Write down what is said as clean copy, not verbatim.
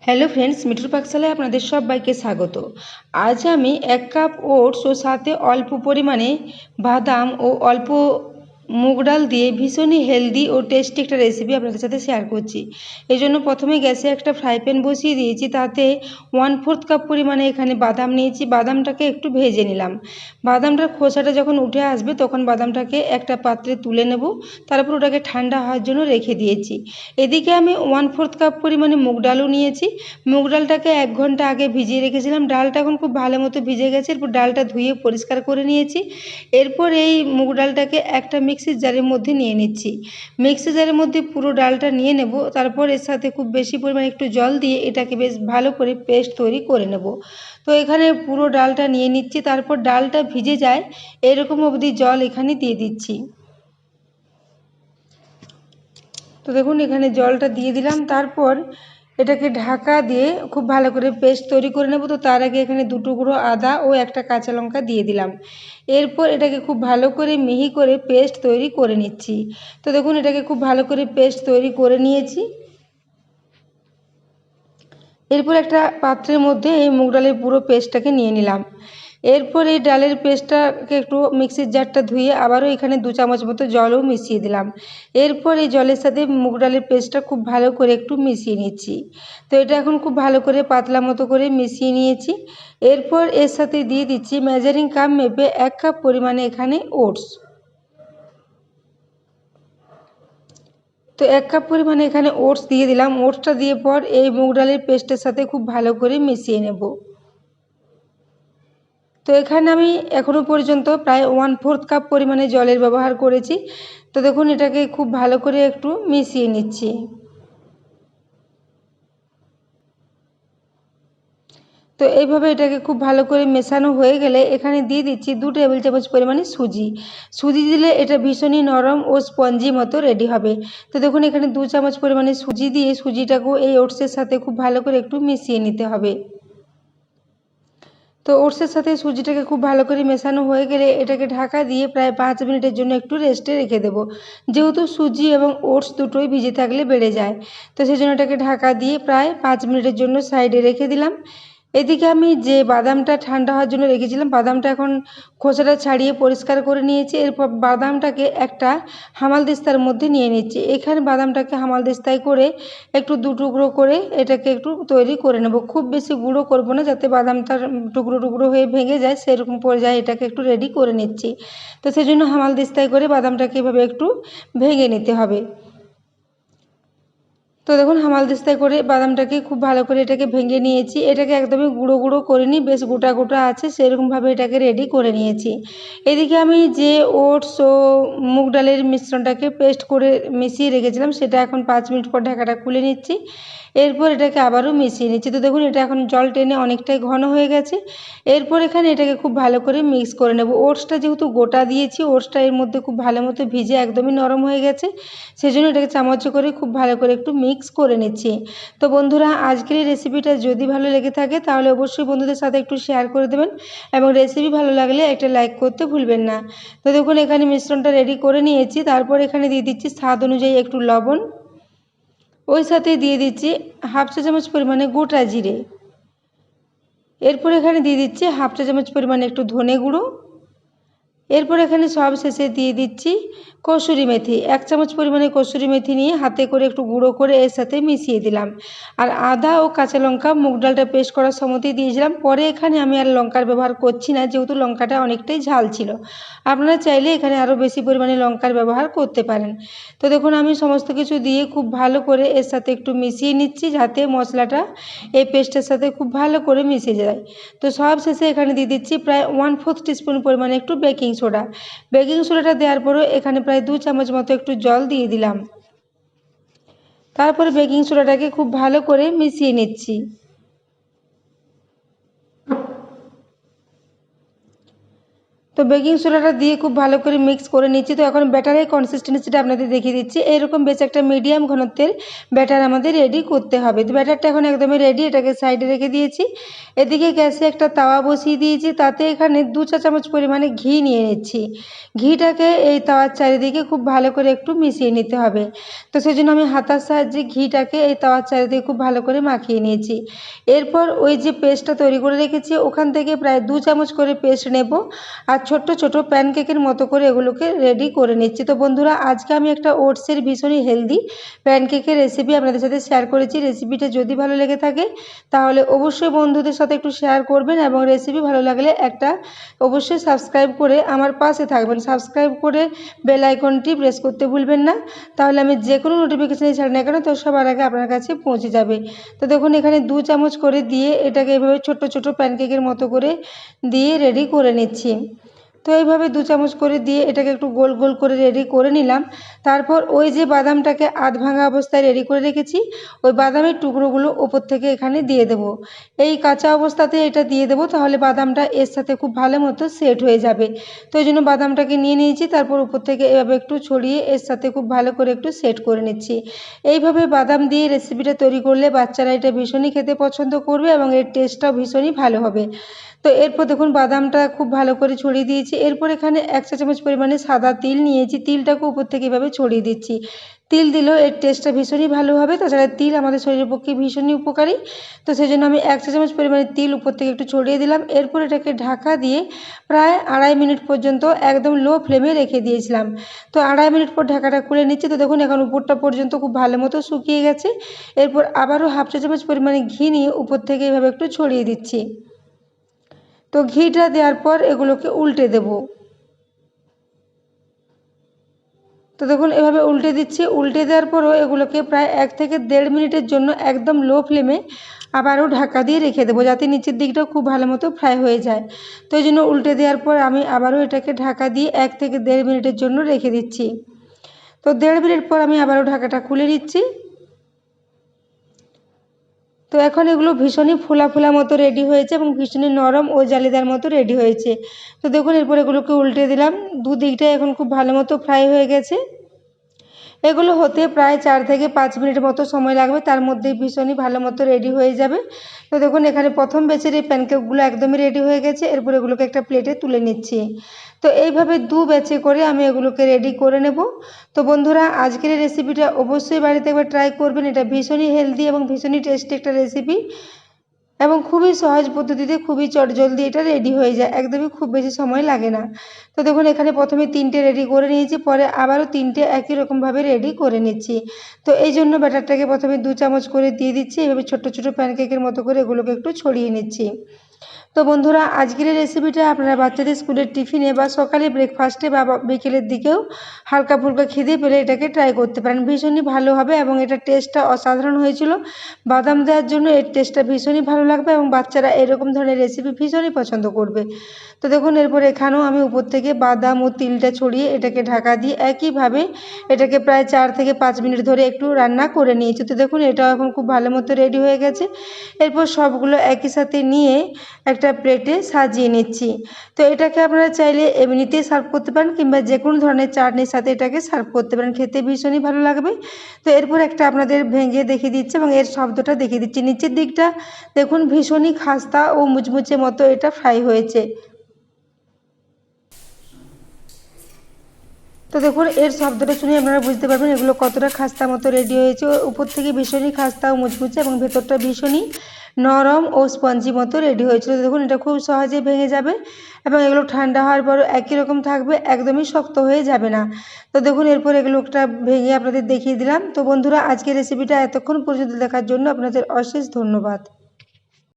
Hello friends, মিঠুর পাকশালায় আপনাদের সবাইকে স্বাগত। আজ আমি 1 কাপ ওটস ও সাথে অল্প পরিমাণে বাদাম ও অল্প মুগ ডাল দিয়ে ভীষণই হেলদি ও টেস্টি একটা রেসিপি আপনাদের সাথে শেয়ার করছি। এই জন্য প্রথমে গ্যাসে একটা ফ্রাই প্যান বসিয়ে দিয়েছি, তাতে 1/4 কাপ পরিমাণে এখানে বাদাম নিয়েছি। বাদামটাকে একটু ভেজে নিলাম। বাদামটার খোসাটা যখন উঠে আসবে তখন বাদামটাকে একটা পাত্রে তুলে নেব, তারপর ওটাকে ঠান্ডা হওয়ার জন্য রেখে দিয়েছি। এদিকে আমি 1/4 কাপ পরিমাণে মুগ ডালও নিয়েছি। মুগ ডালটাকে 1 ঘন্টা আগে ভিজিয়ে রেখেছিলাম। ডালটা এখন খুব ভালো মতো ভিজে গেছে। এরপর ডালটা ধুয়ে পরিষ্কার করে নিয়েছি। এরপর এই মুগ ডালটাকে একটা মিক্সির জারের মধ্যে নিয়ে নিচ্ছি। মিক্সির জারের মধ্যে পুরো ডালটা নিয়ে নেব। তারপর এর সাথে খুব বেশি পরিমাণে একটু জল দিয়ে এটাকে বেশ ভালো করে পেস্ট তৈরি করে নেব। তো এখানে পুরো ডালটা নিয়ে নিচ্ছি। তারপর ডালটা ভিজে যায় এরকম অবধি জল এখানে দিয়ে দিচ্ছি। তো দেখুন এখানে জলটা দিয়ে দিলাম। তারপর এটাকে ঢাকা দিয়ে খুব ভালো করে পেস্ট তৈরি করে নেব। তো তার আগে এখানে 2 টুকরো আদা ও একটা কাঁচা লঙ্কা দিয়ে দিলাম। এরপর এটাকে খুব ভালো করে মিহি করে পেস্ট তৈরি করে নিচ্ছি। তো দেখুন এটাকে খুব ভালো করে পেস্ট তৈরি করে নিয়েছি। এরপর একটা পাত্রের মধ্যে এই মুগ ডালের পুরো পেস্টটাকে নিয়ে নিলাম। এরপর এই ডালের পেস্টটাকে একটু মিক্সির জারটা ধুয়ে আবারও এখানে 2 চামচ মতো জলও মিশিয়ে দিলাম। এরপর এই জলের সাথে মুগ ডালের পেস্টটা খুব ভালো করে একটু মিশিয়ে নিচ্ছি। তো এটা এখন খুব ভালো করে পাতলা মতো করে মিশিয়ে নিয়েছি। এরপর এর সাথে দিয়ে দিচ্ছি মেজারিং কাপ মেপে 1 কাপ পরিমাণে এখানে ওটস। তো 1 কাপ পরিমাণে এখানে ওটস দিয়ে দিলাম। ওটসটা দিয়ে পর এই মুগ ডালের পেস্টের সাথে খুব ভালো করে মিশিয়ে নেব। তো এখানে আমি এখনও পর্যন্ত প্রায় 1/4 কাপ পরিমাণে জলের ব্যবহার করেছি। তো দেখুন এটাকে খুব ভালো করে একটু মিশিয়ে নিচ্ছি। তো এইভাবে এটাকে খুব ভালো করে মেশানো হয়ে গেলে এখানে দিয়ে দিচ্ছি 2 টেবিল চামচ পরিমাণে সুজি। সুজি দিলে এটা ভীষণই নরম ও স্পঞ্জি মতো রেডি হবে। তো দেখুন এখানে 2 চামচ পরিমাণে সুজি দিয়ে সুজিটাকেও এই ওটসের সাথে খুব ভালো করে একটু মিশিয়ে নিতে হবে। তো ওটসের সাথে সুজিটাকে খুব ভালো করে মেশানো হয়ে গেলে এটাকে ঢাকা দিয়ে প্রায় 5 মিনিটের জন্য একটু রেস্টে রেখে দেবো। যেহেতু সুজি এবং ওটস দুটোই ভিজে থাকলে বেড়ে যায়, তো সেই জন্য এটাকে ঢাকা দিয়ে প্রায় 5 মিনিটের জন্য সাইডে রেখে দিলাম। এদিকে আমি যে বাদামটা ঠান্ডা হওয়ার জন্য রেখেছিলাম, বাদামটা এখন খোসাটা ছাড়িয়ে পরিষ্কার করে নিয়েছি। এরপর বাদামটাকে একটা হামালদিস্তার মধ্যে নিয়ে নিচ্ছি। এখানে বাদামটাকে হামালদিস্তায় করে একটু 2 টুকরো করে এটাকে একটু তৈরি করে নেব। খুব বেশি গুঁড়ো করব না, যাতে বাদামটা টুকরো টুকরো হয়ে ভেঙে যায় সেরকম পর্যায়ে এটাকে একটু রেডি করে নিচ্ছি। তো সেজন্য হামালদিস্তায় করে বাদামটাকে এভাবে একটু ভেঙে নিতে হবে। তো দেখুন হামালদিস্তায় করে বাদামটাকে খুব ভালো করে এটাকে ভেঙে নিয়েছি। এটাকে একদমই গুঁড়ো গুঁড়ো করিনি, বেশ গোটা গোটা আছে সেরকমভাবে এটাকে রেডি করে নিয়েছি। এদিকে আমি যে ওটস ও মুগ ডালের মিশ্রণটাকে পেস্ট করে মিশিয়ে রেখেছিলাম সেটা এখন 5 মিনিট পর ঢাকাটা খুলে নিচ্ছি। এরপর এটাকে আবারও মিশিয়ে নিচ্ছি। তো দেখুন এটা এখন জল টেনে অনেকটাই ঘন হয়ে গেছে। এরপর এখানে এটাকে খুব ভালো করে মিক্স করে নেব। ওটসটা যেহেতু গোটা দিয়েছি, ওটসটা এর মধ্যে খুব ভালো মতো ভিজে একদমই নরম হয়ে গেছে, সেজন্য এটাকে চামচে করে খুব ভালো করে একটু মিক্স করে নিচ্ছি। তো বন্ধুরা, আজকের এই রেসিপিটা যদি ভালো লেগে থাকে তাহলে অবশ্যই বন্ধুদের সাথে একটু শেয়ার করে দেবেন এবং রেসিপি ভালো লাগলে একটা লাইক করতে ভুলবেন না। তো দেখুন এখানে মিশ্রণটা রেডি করে নিয়েছি। তারপর এখানে দিয়ে দিচ্ছি স্বাদ অনুযায়ী একটু লবণ। ওই সাথে দিয়ে দিচ্ছি হাফ চা চামচ পরিমাণে গোটা জিরে। এরপর এখানে দিয়ে দিচ্ছি হাফ চা চামচ পরিমাণে একটু ধনে গুঁড়ো। এরপর এখানে সব শেষে দিয়ে দিচ্ছি কসুরি মেথি। 1 চামচ পরিমাণে কসুরি মেথি নিয়ে হাতে করে একটু গুঁড়ো করে এর সাথে মিশিয়ে দিলাম। আর আদা ও কাঁচা লঙ্কা মুগ ডালটা পেস্ট করার সময়তেই দিয়েছিলাম। পরে এখানে আমি আর লঙ্কার ব্যবহার করছি না, যেহেতু লঙ্কাটা অনেকটাই ঝাল ছিল। আপনারা চাইলে এখানে আরও বেশি পরিমাণে লঙ্কার ব্যবহার করতে পারেন। তো দেখুন আমি সমস্ত কিছু দিয়ে খুব ভালো করে এর সাথে একটু মিশিয়ে নিচ্ছি, যাতে মশলাটা এই পেস্টের সাথে খুব ভালো করে মিশে যায়। তো সব শেষে এখানে দিয়ে দিচ্ছি প্রায় 1/4 টিস্পুন পরিমাণে একটু বেকিং সোডা। বেকিং সোডাটা দেওয়ার পরেও এখানে প্রায় 2 চামচ মতো একটু জল দিয়ে দিলাম। তারপরে বেকিং সোডাটাকে খুব ভালো করে মিশিয়ে নিচ্ছি। তো বেকিং সোডাটা দিয়ে খুব ভালো করে মিক্স করে নিচ্ছি। তো এখন ব্যাটারের কনসিস্টেন্সিটা আপনাদের দেখিয়ে দিচ্ছি। এরকম বেশ একটা মিডিয়াম ঘনত্বের ব্যাটার আমাদের রেডি করতে হবে। তো ব্যাটারটা এখন একদমই রেডি, এটাকে সাইডে রেখে দিয়েছি। এদিকে গ্যাসে একটা তাওয়া বসিয়ে দিয়েছি, তাতে এখানে 2 চা চামচ পরিমাণে ঘি নিয়ে নিচ্ছি। ঘিটাকে এই তাওয়ার চারিদিকে খুব ভালো করে একটু মিশিয়ে নিতে হবে। তো সেজন্য আমি হাতার সাহায্যে ঘিটাকে এই তাওয়ার চারিদিকে খুব ভালো করে মাখিয়ে নিয়েছি। এরপর ওই যে পেস্টটা তৈরি করে রেখেছি ওখান থেকে প্রায় 2 চামচ করে পেস্ট নেব, আর ছোট্ট ছোট প্যানকেকের মতো করে এগুলোকে রেডি করে নিচ্ছি। তো বন্ধুরা, আজকে আমি একটা ওটসের ভীষণই হেলদি প্যানকেকের রেসিপি আপনাদের সাথে শেয়ার করেছি। রেসিপিটা যদি ভালো লেগে থাকে তাহলে অবশ্যই বন্ধুদের সাথে একটু শেয়ার করবেন, এবং রেসিপি ভালো লাগলে একটা অবশ্যই সাবস্ক্রাইব করে আমার পাশে থাকবেন। সাবস্ক্রাইব করে বেল আইকনটি প্রেস করতে ভুলবেন না, তাহলে আমি যে কোনো নোটিফিকেশানে ছাড়ি না কেন তো সবার আগে আপনার কাছে পৌঁছে যাবে। তো দেখুন, এখানে 2 চামচ করে দিয়ে এটাকে এভাবে ছোট্ট ছোট প্যানকেকের মতো করে দিয়ে রেডি করে নিচ্ছি। তো এইভাবে 2 চামচ করে দিয়ে এটাকে একটু গোল গোল করে রেডি করে নিলাম। তারপর ওই যে বাদামটাকে আধ ভাঙা অবস্থায় রেডি করে রেখেছি ওই বাদামের টুকরোগুলো ওপর থেকে এখানে দিয়ে দেব। এই কাঁচা অবস্থাতে এটা দিয়ে দেব, তাহলে বাদামটা এর সাথে খুব ভালো মতো সেট হয়ে যাবে। তো এই জন্য বাদামটাকে নিয়ে নিয়েছি, তারপর উপর থেকে এভাবে একটু ছড়িয়ে এর সাথে খুব ভালো করে একটু সেট করে নিচ্ছি। এইভাবে বাদাম দিয়ে রেসিপিটা তৈরি করলে বাচ্চারা এটা ভীষণই খেতে পছন্দ করবে এবং এর টেস্টটাও ভীষণই ভালো হবে। তো এরপর দেখুন বাদামটা খুব ভালো করে ছড়িয়ে দিয়েছি। এরপর এখানে 1 চা চামচ পরিমাণে সাদা তিল নিয়েছি, তিলটাকে উপর থেকে এভাবে ছড়িয়ে দিচ্ছি। তিল দিলেও এর টেস্টটা ভীষণই ভালো হবে। তাছাড়া তিল আমাদের শরীরের পক্ষে ভীষণই উপকারী। তো সেই জন্য আমি 1 চা চামচ পরিমাণে তিল উপর থেকে একটু ছড়িয়ে দিলাম। এরপর এটাকে ঢাকা দিয়ে প্রায় 2.5 মিনিট পর্যন্ত একদম লো ফ্লেমে রেখে দিয়েছিলাম। তো 2.5 মিনিট পর ঢাকাটা খুলে নিচ্ছি। তো দেখুন এখন উপরটা পর্যন্ত খুব ভালো মতো শুকিয়ে গেছে। এরপর আবারও 1/2 চা চামচ পরিমাণে ঘি নিয়ে উপর থেকে এভাবে একটু ছড়িয়ে দিচ্ছি। তো ঘিটা দেওয়ার পর এগুলোকে উল্টে দেব। তো দেখুন এভাবে উল্টে দিচ্ছি। উল্টে দেওয়ার পরও এগুলোকে প্রায় 1 থেকে 1.5 মিনিটের জন্য একদম লো ফ্লেমে আবারও ঢাকা দিয়ে রেখে দেবো, যাতে নিচের দিকটাও খুব ভালো মতো ফ্রাই হয়ে যায়। তো এই জন্য উল্টে দেওয়ার পর আমি আবারও এটাকে ঢাকা দিয়ে 1 থেকে 1.5 মিনিটের জন্য রেখে দিচ্ছি। তো 1.5 মিনিট পর আমি আবারও ঢাকাটা খুলে নিচ্ছি। তো এখন এগুলো ভীষণই ফোলা ফোলা মতো রেডি হয়েছে এবং ভীষণই নরম ও জালিদার মতো রেডি হয়েছে। তো দেখুন এরপর এগুলোকে উল্টে দিলাম। দুদিকটাই এখন খুব ভালো মতো ফ্রাই হয়ে গেছে। এগুলো হতে প্রায় 4 থেকে 5 মিনিট মতো সময় লাগবে, তার মধ্যেই ভীষণই ভালো মতো রেডি হয়ে যাবে। তো দেখুন এখানে প্রথম ব্যাচের এই প্যানকেকগুলো একদমই রেডি হয়ে গেছে। এরপর এগুলোকে একটা প্লেটে তুলে নিচ্ছি। তো এইভাবে 2 ব্যাচে করে আমি এগুলোকে রেডি করে নেব। তো বন্ধুরা, আজকের এই রেসিপিটা অবশ্যই বাড়িতে একবার ট্রাই করবেন। এটা ভীষণই হেলদি এবং ভীষণই টেস্টি একটা রেসিপি, এবং খুবই সহজ পদ্ধতিতে খুবই চটজলদি এটা রেডি হয়ে যায়, একদমই খুব বেশি সময় লাগে না। তো দেখুন এখানে প্রথমে 3টে রেডি করে নিয়েছি, পরে আবারও 3টে একই রকমভাবে রেডি করে নিচ্ছি। তো এই জন্য ব্যাটারটাকে প্রথমে 2 চামচ করে দিয়ে দিচ্ছি, এভাবে ছোট্ট ছোট প্যানকেকের মতো করে এগুলোকে একটু ছড়িয়ে নিচ্ছি। তো বন্ধুরা, আজকের এই রেসিপিটা আপনারা বাচ্চাদের স্কুলের টিফিনে বা সকালে ব্রেকফাস্টে বা বিকেলের দিকেও হালকা ফুলকা খিদে পেলে এটাকে ট্রাই করতে পারেন। ভীষণই ভালো হবে এবং এটার টেস্টটা অসাধারণ হয়েছিল। বাদাম দেওয়ার জন্য এর টেস্টটা ভীষণই ভালো লাগবে এবং বাচ্চারা এরকম ধরনের রেসিপি ভীষণই পছন্দ করবে। তো দেখুন এরপর এখানেও আমি উপর থেকে বাদাম ও তিলটা ছড়িয়ে এটাকে ঢাকা দিয়ে একইভাবে এটাকে প্রায় 4 থেকে 5 মিনিট ধরে একটু রান্না করে নিয়েছি। তো দেখুন এটাও এখন খুব ভালো মতো রেডি হয়ে গেছে। এরপর সবগুলো একই সাথে নিয়ে একটা প্লেটে সাজিয়ে নিচ্ছি। তো এটাকে আপনারা চাইলে এমনিতেই সার্ভ করতে পারেন কিংবা যে কোনো ধরনের চাটনির সাথে এটাকে সার্ভ করতে পারেন, খেতে ভীষণই ভালো লাগবে। তো এরপর একটা আপনাদের ভেঙে দেখিয়ে দিচ্ছি এবং এর শব্দটা দেখিয়ে দিচ্ছি। নিচের দিকটা দেখুন ভীষণই খাস্তা ও মুচমুচে মতো এটা ফ্রাই হয়েছে। তো দেখুন এর শব্দটা শুনে আপনারা বুঝতে পারবেন এগুলো কতটা খাস্তা মতো রেডি হয়েছে। উপর থেকে ভীষণই খাস্তা ও মুচমুচে এবং ভেতরটা ভীষণই নরম ও স্পঞ্জি মতো রেডি হয়েছিল। দেখুন এটা খুব সহজেই ভেঙে যাবে এবং এগুলো ঠান্ডা হওয়ার পরও একই রকম থাকবে, একদমই শক্ত হয়ে যাবে না। তো দেখুন এরপর এগুলো একটা ভেঙে আপনাদের দেখিয়ে দিলাম। তো বন্ধুরা, আজকের রেসিপিটা এতক্ষণ পর্যন্ত দেখার জন্য আপনাদের অশেষ ধন্যবাদ।